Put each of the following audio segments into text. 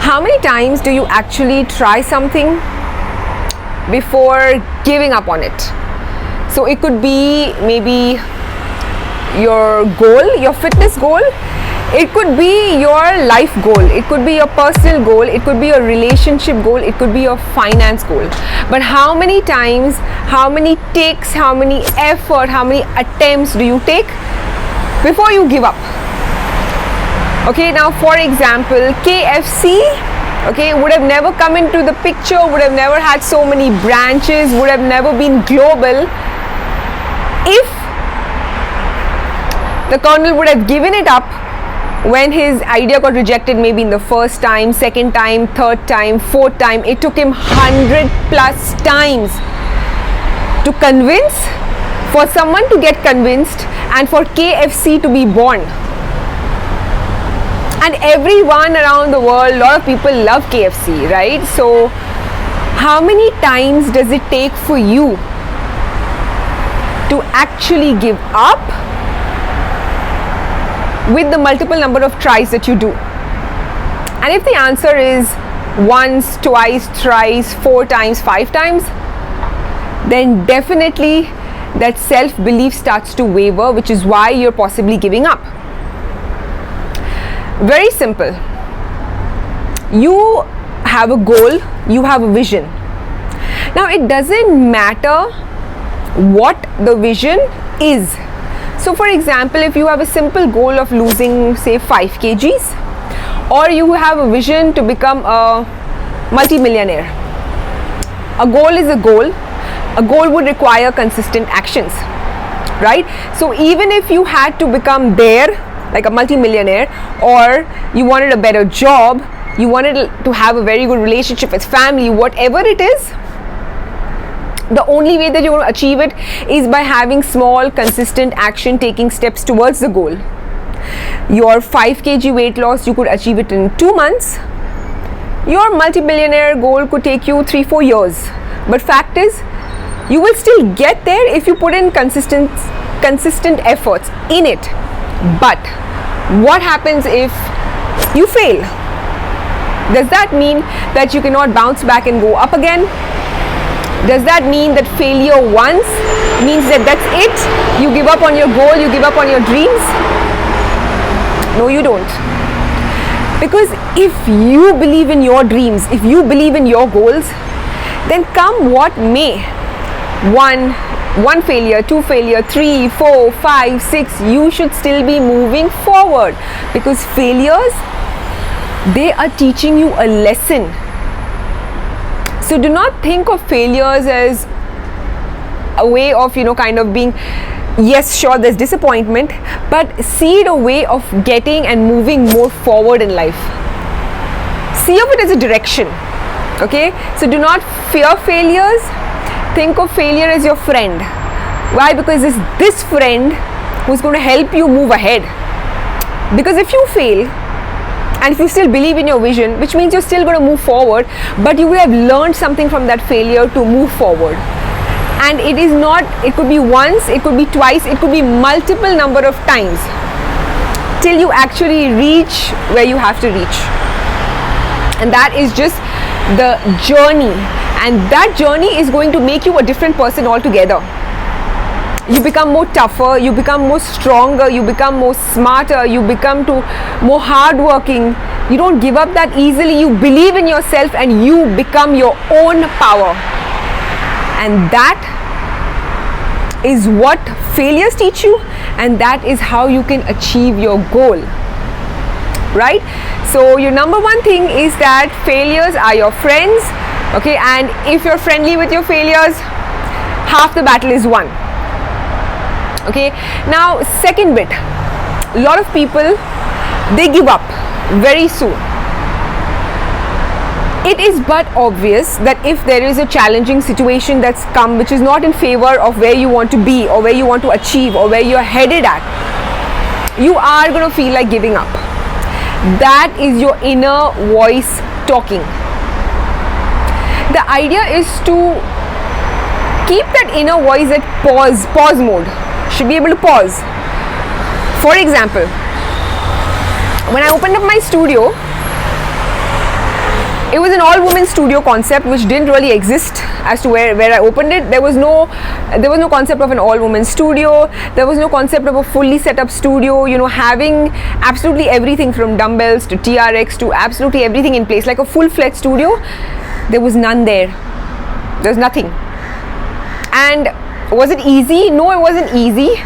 How many times do you actually try something before giving up on it? So it could be maybe your goal, your fitness goal. It could be your life goal. It could be your personal goal. It could be your relationship goal. It could be your finance goal. But how many times, how many takes, how many effort, how many attempts do you take before you give up? Okay, now for example, KFC, okay, would have never come into the picture, would have never had so many branches, would have never been global if the colonel would have given it up when his idea got rejected, maybe in the first time, second time, third time, fourth time. It took him 100 plus times to convince, for someone to get convinced, and for KFC to be born. And everyone around the world, a lot of people love KFC, right? So how many times does it take for you to actually give up with the multiple number of tries that you do? And if the answer is once, twice, thrice, 4 times, 5 times, then definitely that self-belief starts to waver, which is why you're possibly giving up. Very simple. You have a goal, you have a vision. Now it doesn't matter what the vision is. So for example, if you have a simple goal of losing say 5 kgs, or you have a vision to become a multi-millionaire. A goal is a goal. A goal would require consistent actions, right? So even if you had to become there, like a multi-millionaire, or you wanted a better job, you wanted to have a very good relationship with family, whatever it is, the only way that you're going to achieve it is by having small, consistent action, taking steps towards the goal. Your 5 kg weight loss, you could achieve it in 2 months. Your multi-billionaire goal could take you 3-4 years. But fact is, you will still get there if you put in consistent efforts in it. But what happens if you fail? Does that mean that you cannot bounce back and go up again? Does that mean that failure once means that that's it? You give up on your goal, you give up on your dreams? No, you don't. Because if you believe in your dreams, if you believe in your goals, then come what may, one failure, 2 failure, 3, 4, 5, 6, you should still be moving forward, because failures, they are teaching you a lesson. So do not think of failures as a way of, kind of being, yes, sure, there's disappointment, but see it a way of getting and moving more forward in life. See of it as a direction, okay? So do not fear failures. Think of failure as your friend. Why? Because it's this friend who's going to help you move ahead. Because if you fail, and if you still believe in your vision, which means you're still going to move forward, but you will have learned something from that failure to move forward. And it is not, it could be once, it could be twice, it could be multiple number of times till you actually reach where you have to reach. And that is just the journey. And that journey is going to make you a different person altogether. You become more tougher, you become more stronger, you become more smarter, you become more hardworking. You don't give up that easily. You believe in yourself and you become your own power. And that is what failures teach you, and that is how you can achieve your goal, right? So your number one thing is that failures are your friends, okay? And if you're friendly with your failures, half the battle is won. Okay, now second bit, a lot of people, they give up very soon. It is but obvious that if there is a challenging situation that's come which is not in favor of where you want to be or where you want to achieve or where you're headed at, you are going to feel like giving up. That is your inner voice talking. The idea is to keep that inner voice at pause mode. Should be able to pause. For example, when I opened up my studio, It was an all-women studio concept which didn't really exist as to where I opened it. There was no concept of an all-women studio. There was no concept of a fully set up studio, you know, having absolutely everything from dumbbells to TRX to absolutely everything in place, like a full-fledged studio. There was none there. There's nothing. And was it easy? No, it wasn't easy.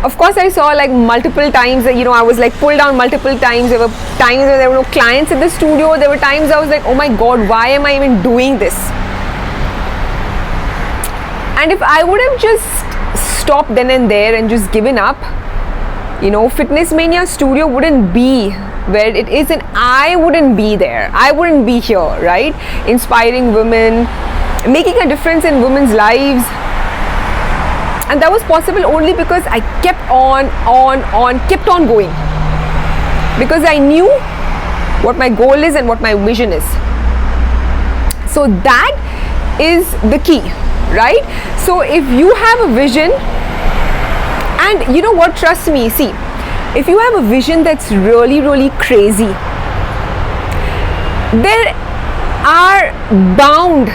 Of course, I saw like multiple times that, you know, I was like pulled down multiple times. There were times where there were no clients at the studio. There were times I was like, oh my God, why am I even doing this? And if I would have just stopped then and there and just given up, you know, Fitness Mania Studio wouldn't be where it is, and I wouldn't be there. I wouldn't be here, right? Inspiring women, making a difference in women's lives. And that was possible only because I kept kept on going. Because I knew what my goal is and what my vision is. So that is the key, right? So if you have a vision, and you know what, trust me, see, if you have a vision that's really, really crazy, there are bound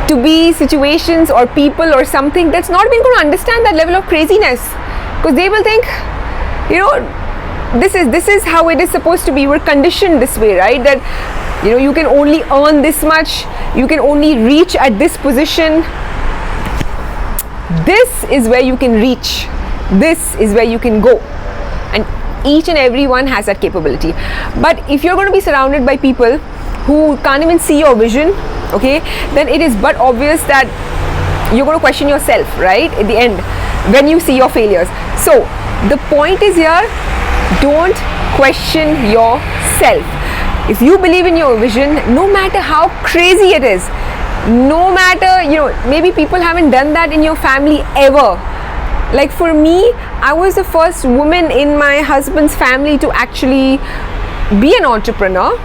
to be situations or people or something that's not even going to understand that level of craziness, because they will think, you know, this is how it is supposed to be. We're conditioned this way, right? That, you know, you can only earn this much, you can only reach at this position. This is where you can reach, this is where you can go, and each and every one has that capability. But if you're going to be surrounded by people who can't even see your vision, okay, then it is but obvious that you're going to question yourself, right, at the end when you see your failures. So the point is here, don't question yourself. If you believe in your vision, no matter how crazy it is, no matter, you know, maybe people haven't done that in your family ever. Like for me, I was the first woman in my husband's family to actually be an entrepreneur,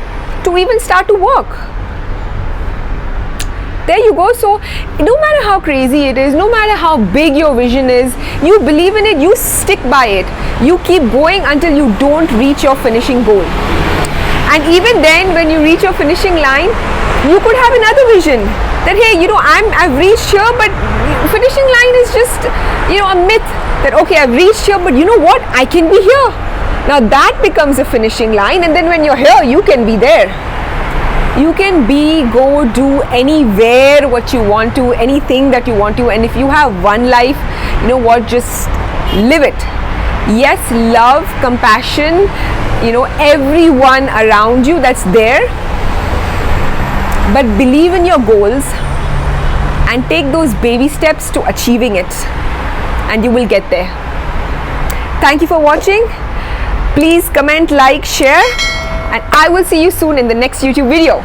to even start to work. There you go. So no matter how crazy it is, no matter how big your vision is, you believe in it, you stick by it, you keep going until you don't reach your finishing goal. And even then, when you reach your finishing line, you could have another vision that, hey, you know, I've reached here, but finishing line is just, you know, a myth that, okay, I've reached here, but you know what, I can be here. Now that becomes a finishing line, and then when you're here, you can be there. You can be, go, do anywhere what you want to, anything that you want to. And if you have one life, you know what, just live it. Yes, love, compassion, you know, everyone around you that's there, but believe in your goals and take those baby steps to achieving it, and you will get there. Thank you for watching. Please comment, like, share, and I will see you soon in the next YouTube video.